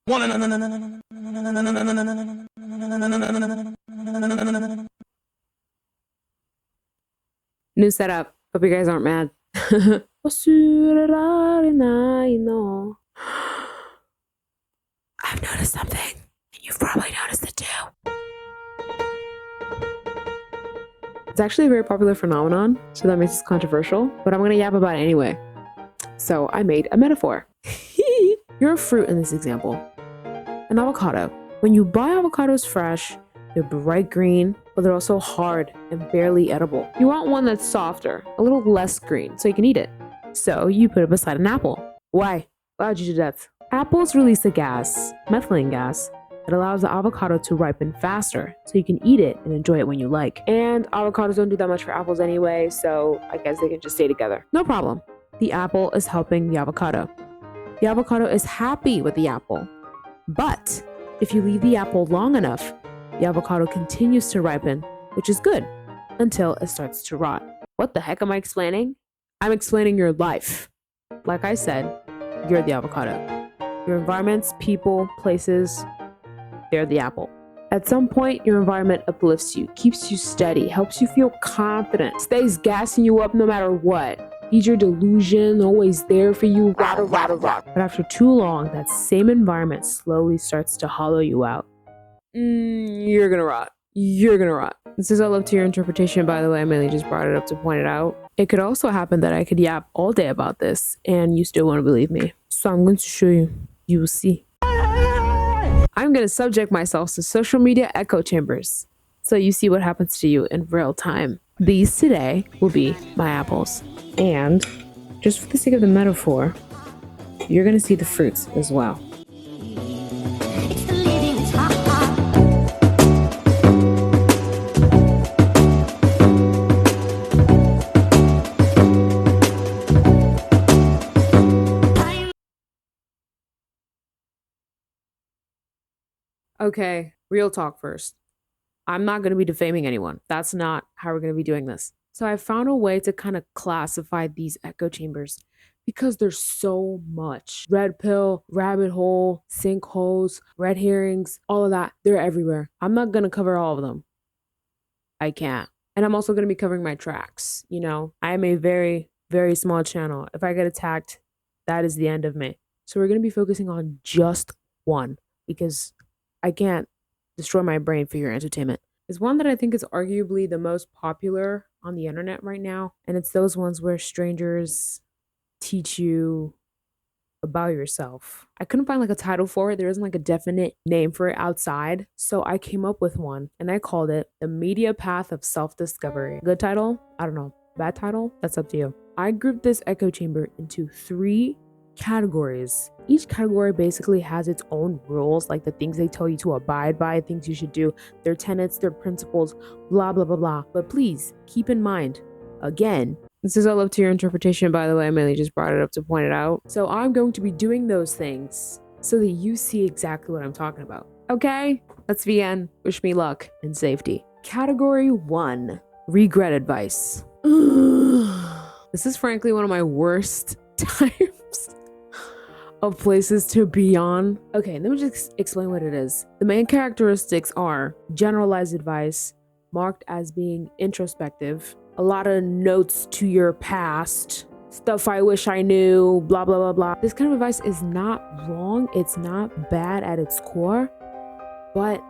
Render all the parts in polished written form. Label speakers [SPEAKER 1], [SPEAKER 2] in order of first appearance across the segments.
[SPEAKER 1] New setup. Hope you guys aren't mad. I've noticed something, and you've probably noticed it too. It's actually a very popular phenomenon, so that makes it controversial, but I'm gonna yap about it anyway. So I made a metaphor. You're a fruit in this example, an avocado. When you buy avocados fresh, they're bright green, but they're also hard and barely edible. You want one that's softer, a little less green, so you can eat it. So you put it beside an apple. Why? Why would you do that? Apples release a gas, methylene gas, that allows the avocado to ripen faster, so you can eat it and enjoy it when you like. And avocados don't do that much for apples anyway, so I guess they can just stay together. No problem. The apple is helping the avocado. The avocado is happy with the apple. But if you leave the apple long enough, the avocado continues to ripen, which is good, until it starts to rot. What the heck am I explaining? I'm explaining your life. Like I said, you're the avocado. Your environments, people, places, they're the apple. At some point, your environment uplifts you, keeps you steady, helps you feel confident, stays gassing you up no matter what. Feeds your delusion, always there for you, rah. But after too long, that same environment slowly starts to hollow you out. You're gonna rot. You're gonna rot. This is all up to your interpretation, by the way. I mainly just brought it up to point it out. It could also happen that I could yap all day about this and you still won't believe me. So I'm going to show you. You will see. I'm going to subject myself to social media echo chambers so you see what happens to you in real time. These today will be my apples. And just for the sake of the metaphor, you're going to see the fruits as well. Okay, real talk first. I'm not going to be defaming anyone. That's not how we're going to be doing this. So I found a way to kind of classify these echo chambers because there's so much. Red pill, rabbit hole, sinkholes, red herrings, all of that. They're everywhere. I'm not going to cover all of them. I can't. And I'm also going to be covering my tracks. You know, I'm a very, very small channel. If I get attacked, that is the end of me. So we're going to be focusing on just one because I can't destroy my brain for your entertainment. It's one that I think is arguably the most popular on the internet right now. And it's those ones where strangers teach you about yourself. I couldn't find like a title for it. There isn't like a definite name for it outside. So I came up with one and I called it The Media Path of Self-Discovery. Good title? I don't know. Bad title? That's up to you. I grouped this echo chamber into 3 categories. Each category basically has its own rules, like the things they tell you to abide by, things you should do, their tenets, their principles, blah, blah, blah, blah. But please keep in mind, again, this is all up to your interpretation, by the way. I mainly just brought it up to point it out. So I'm going to be doing those things so that you see exactly what I'm talking about. Okay, let's begin. Wish me luck and safety. Category 1, regret advice. This is frankly one of my worst times of places to be on. Okay, let me just explain what it is. The main characteristics are generalized advice, marked as being introspective, a lot of notes to your past, stuff I wish I knew, blah, blah, blah, blah. This kind of advice is not wrong. It's not bad at its core, but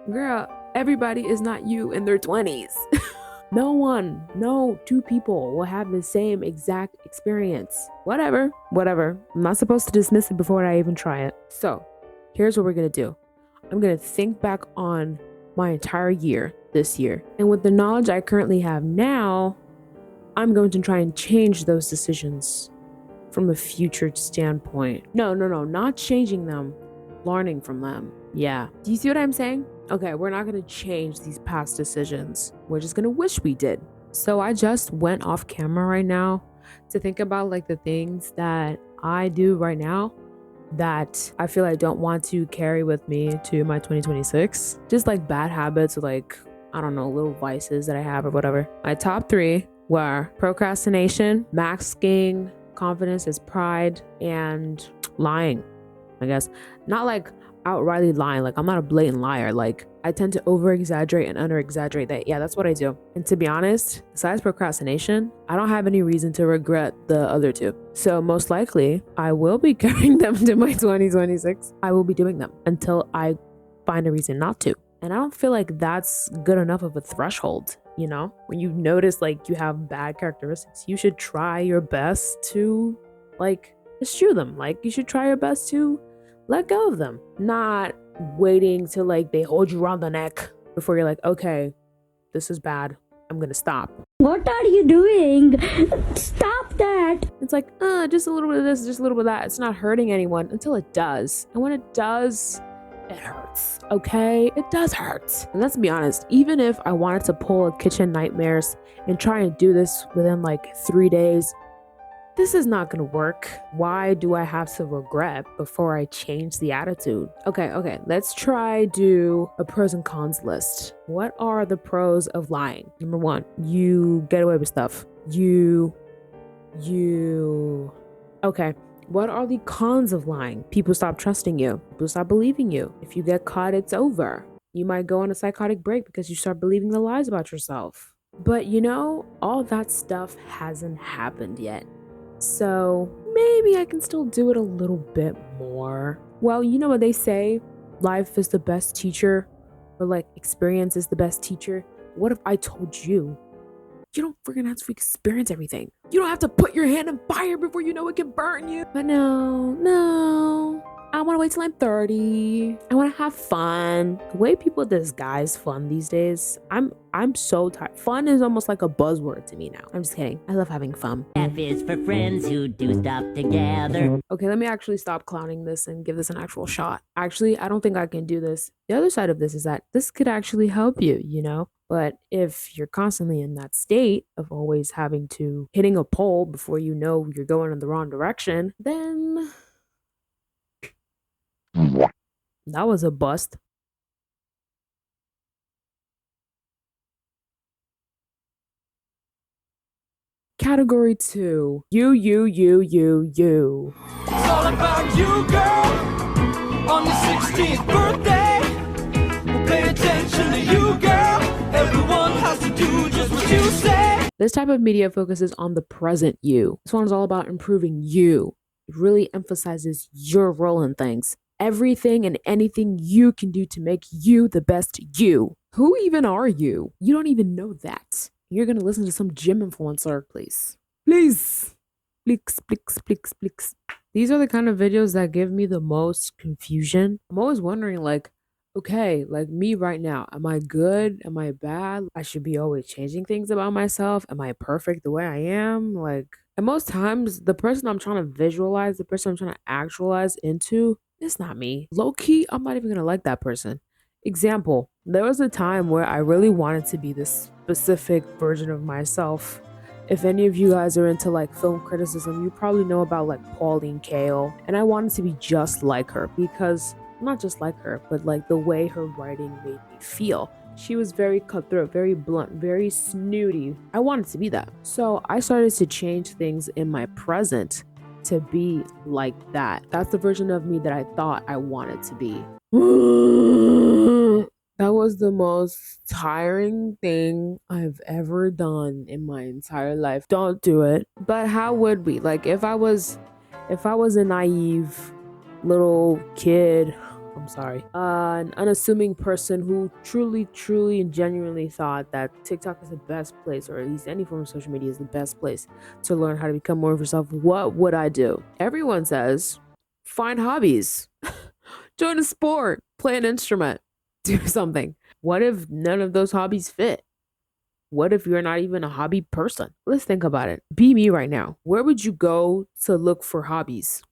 [SPEAKER 1] girl, everybody is not you in their 20s. No 2 people will have the same exact experience. Whatever. I'm not supposed to dismiss it before I even try it. So here's what we're gonna do. I'm gonna think back on my entire year this year. And with the knowledge I currently have now, I'm going to try and change those decisions from a future standpoint. No, not changing them, learning from them. Yeah. Do you see what I'm saying? Okay, we're not going to change these past decisions. We're just going to wish we did. So I just went off camera right now to think about like the things that I do right now that I feel I don't want to carry with me to my 2026. Just like bad habits or like, I don't know, little vices that I have or whatever. My top 3 were procrastination, masking confidence as pride, and lying. I guess. Not like outrightly lying. Like, I'm not a blatant liar. Like, I tend to over exaggerate and under exaggerate that. Yeah, that's what I do. And to be honest, besides procrastination, I don't have any reason to regret the other two. So most likely, I will be carrying them to my 2026. I will be doing them until I find a reason not to. And I don't feel like that's good enough of a threshold. You know, when you notice like you have bad characteristics, you should try your best to like eschew them. Like, you should try your best to let go of them, not waiting till like they hold you around the neck before you're like, okay, this is bad, I'm gonna stop.
[SPEAKER 2] What are you doing? Stop that.
[SPEAKER 1] It's like, just a little bit of this, just a little bit of that. It's not hurting anyone until it does. And when it does, it hurts. Okay, it does hurt. And let's be honest, even if I wanted to pull a kitchen nightmares and try and do this within like 3 days, this is not gonna work. Why do I have to regret before I change the attitude? Okay, let's try do a pros and cons list. What are the pros of lying? Number 1, you get away with stuff. Okay. What are the cons of lying? People stop trusting you. People stop believing you. If you get caught, it's over. You might go on a psychotic break because you start believing the lies about yourself. But you know, all that stuff hasn't happened yet. So maybe I can still do it a little bit more. Well, you know what they say? Life is the best teacher, or like experience is the best teacher. What if I told you, you don't freaking have to experience everything. You don't have to put your hand in fire before you know it can burn you. But no. I want to wait till I'm 30. I want to have fun. The way people disguise fun these days, I'm so tired. Fun is almost like a buzzword to me now. I'm just kidding. I love having fun.
[SPEAKER 2] F is for friends who do stuff together.
[SPEAKER 1] Okay, let me actually stop clowning this and give this an actual shot. Actually, I don't think I can do this. The other side of this is that this could actually help you, you know? But if you're constantly in that state of always having to hitting a pole before you know you're going in the wrong direction, then that was a bust. Category 2. You.
[SPEAKER 3] It's all about you, girl. On your 16th birthday, we'll pay attention to you, girl. Everyone has to do just what you say.
[SPEAKER 1] This type of media focuses on the present you. This one is all about improving you. It really emphasizes your role in things. Everything and anything you can do to make you the best you. Who even are you? You don't even know that. You're gonna listen to some gym influencer, please. Please. Please. These are the kind of videos that give me the most confusion. I'm always wondering, like, okay, like me right now, am I good? Am I bad? I should be always changing things about myself. Am I perfect the way I am? Like, and most times, the person I'm trying to visualize, the person I'm trying to actualize into, it's not me. Low key, I'm not even gonna like that person. Example, there was a time where I really wanted to be this specific version of myself. If any of you guys are into like film criticism, you probably know about like Pauline Kael. And I wanted to be just like her because, not just like her, but like the way her writing made me feel. She was very cutthroat, very blunt, very snooty. I wanted to be that. So I started to change things in my present to be like that. That's the version of me that I thought I wanted to be. That was the most tiring thing I've ever done in my entire life. Don't do it. But how would we? Like, if I was a naive little kid, I'm sorry, an unassuming person who truly and genuinely thought that TikTok is the best place, or at least any form of social media is the best place to learn how to become more of yourself, what would I do? Everyone says, find hobbies, join a sport, play an instrument, do something. What if none of those hobbies fit? What if you're not even a hobby person? Let's think about it. Be me right now. Where would you go to look for hobbies?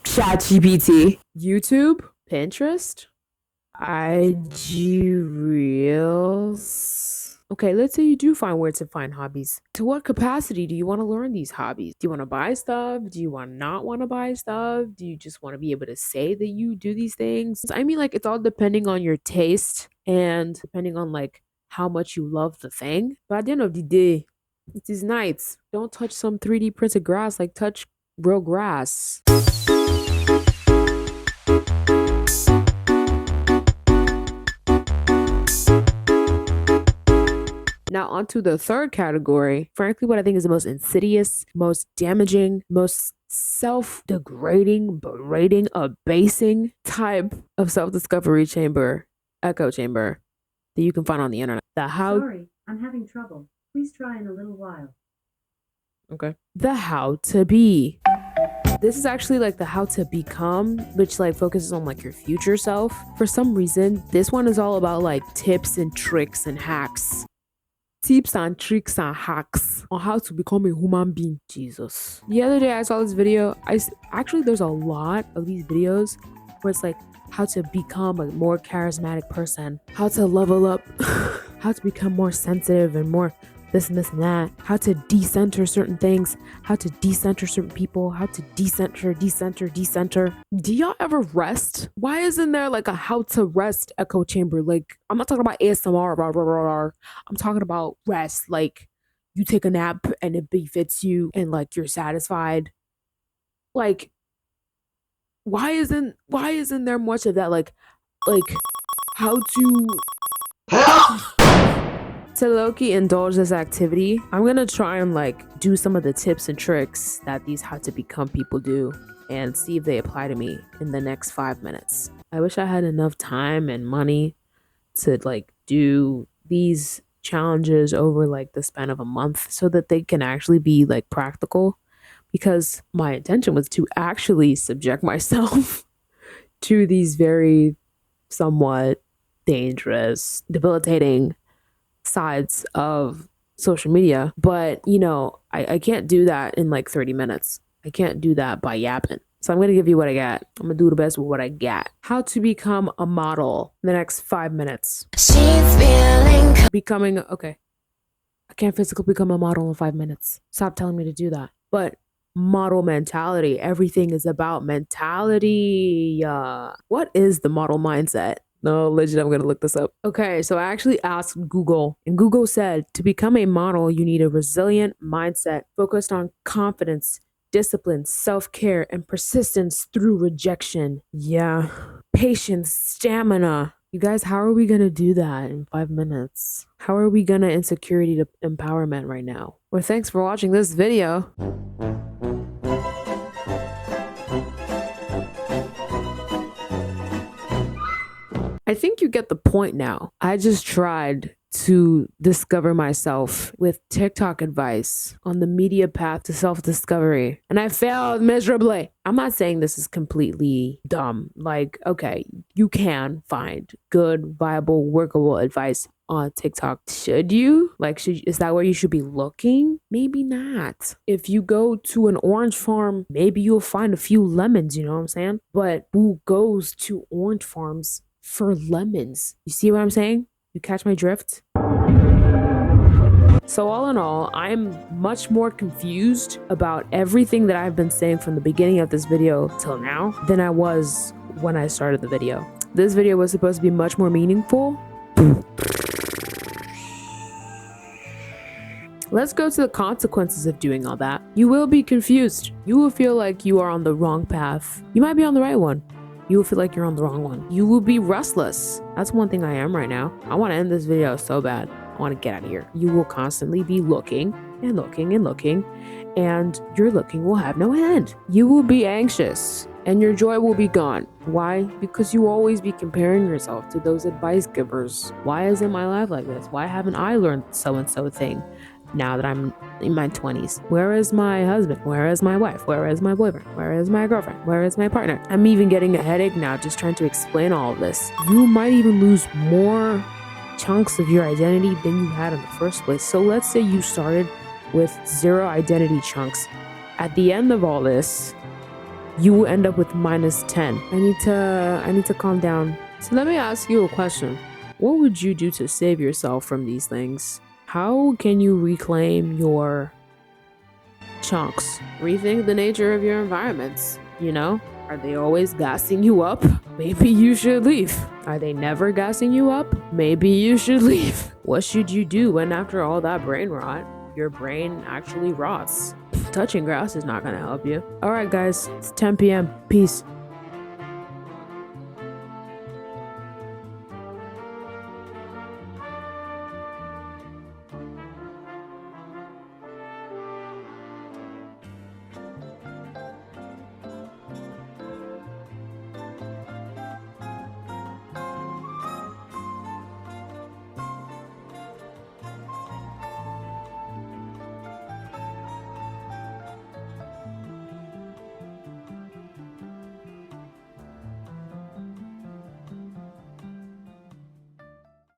[SPEAKER 1] ChatGPT, YouTube, Pinterest, IG Reels. Okay, let's say you do find where to find hobbies. To what capacity do you want to learn these hobbies? Do you want to buy stuff? Do you not want to buy stuff? Do you just want to be able to say that you do these things? I mean, like, it's all depending on your taste and depending on like how much you love the thing. But at the end of the day, it is nice. Don't touch some 3D printed grass, like touch real grass. Now, onto the third category. Frankly, what I think is the most insidious, most damaging, most self-degrading, berating, abasing type of self-discovery chamber, echo chamber that you can find on the internet.
[SPEAKER 4] Sorry, I'm having trouble. Please try in a little while.
[SPEAKER 1] Okay. The how to be. This is actually like the how to become, which like focuses on like your future self. For some reason, this one is all about like tips and tricks and hacks. Tips and tricks and hacks on how to become a human being. Jesus. The other day I saw this video. Actually, there's a lot of these videos where it's like how to become a more charismatic person, how to level up, how to become more sensitive and more this and this and that, how to decenter certain things, how to decenter certain people, how to decenter. Do y'all ever rest? Why isn't there like a how to rest echo chamber? Like, I'm not talking about ASMR, rah, rah, rah, rah. I'm talking about rest. Like, you take a nap and it befits you and like you're satisfied. Like, why isn't there much of that? Like how to to low-key indulge this activity. I'm gonna try and like do some of the tips and tricks that these how to become people do and see if they apply to me in the next 5 minutes. I wish I had enough time and money to like do these challenges over like the span of a month so that they can actually be like practical, because my intention was to actually subject myself to these very somewhat dangerous, debilitating sides of social media. But you know, I can't do that in like 30 minutes. I can't do that by yapping. So I'm gonna give you what I got. I'm gonna do the best with what I got. How to become a model in the next 5 minutes. Becoming okay. I can't physically become a model in 5 minutes. Stop telling me to do that. But model mentality. Everything is about mentality. What is the model mindset? No, legit, I'm gonna look this up. Okay, so I actually asked Google, and Google said to become a model, you need a resilient mindset focused on confidence, discipline, self-care, and persistence through rejection. Yeah. Patience, stamina. You guys, how are we gonna do that in 5 minutes? How are we gonna insecurity to empowerment right now? Well, thanks for watching this video. I think you get the point now. I just tried to discover myself with TikTok advice on the media path to self-discovery, and I failed miserably. I'm not saying this is completely dumb. Like, okay, you can find good, viable, workable advice on TikTok. Should you? Like, is that where you should be looking? Maybe not. If you go to an orange farm, maybe you'll find a few lemons, you know what I'm saying? But who goes to orange farms for lemons? You see what I'm saying? You catch my drift? So all in all, I'm much more confused about everything that I've been saying from the beginning of this video till now than I was when I started the video. This video was supposed to be much more meaningful. Let's go to the consequences of doing all that. You will be confused. You will feel like you are on the wrong path. You might be on the right one. You will feel like you're on the wrong one. You will be restless. That's one thing I am right now. I want to end this video so bad. I want to get out of here. You will constantly be looking and looking and looking, and your looking will have no end. You will be anxious and your joy will be gone. Why? Because you will always be comparing yourself to those advice givers. Why isn't my life like this? Why haven't I learned so-and-so thing now that I'm in my 20s? Where is my husband? Where is my wife? Where is my boyfriend? Where is my girlfriend? Where is my partner? I'm even getting a headache now just trying to explain all of this. You might even lose more chunks of your identity than you had in the first place. So let's say you started with 0 identity chunks. At the end of all this, you will end up with -10. I need to calm down. So let me ask you a question. What would you do to save yourself from these things? How can you reclaim your chunks? Rethink the nature of your environments, you know? Are they always gassing you up? Maybe you should leave. Are they never gassing you up? Maybe you should leave. What should you do when after all that brain rot, your brain actually rots? Touching grass is not gonna help you. All right, guys, it's 10 p.m. Peace.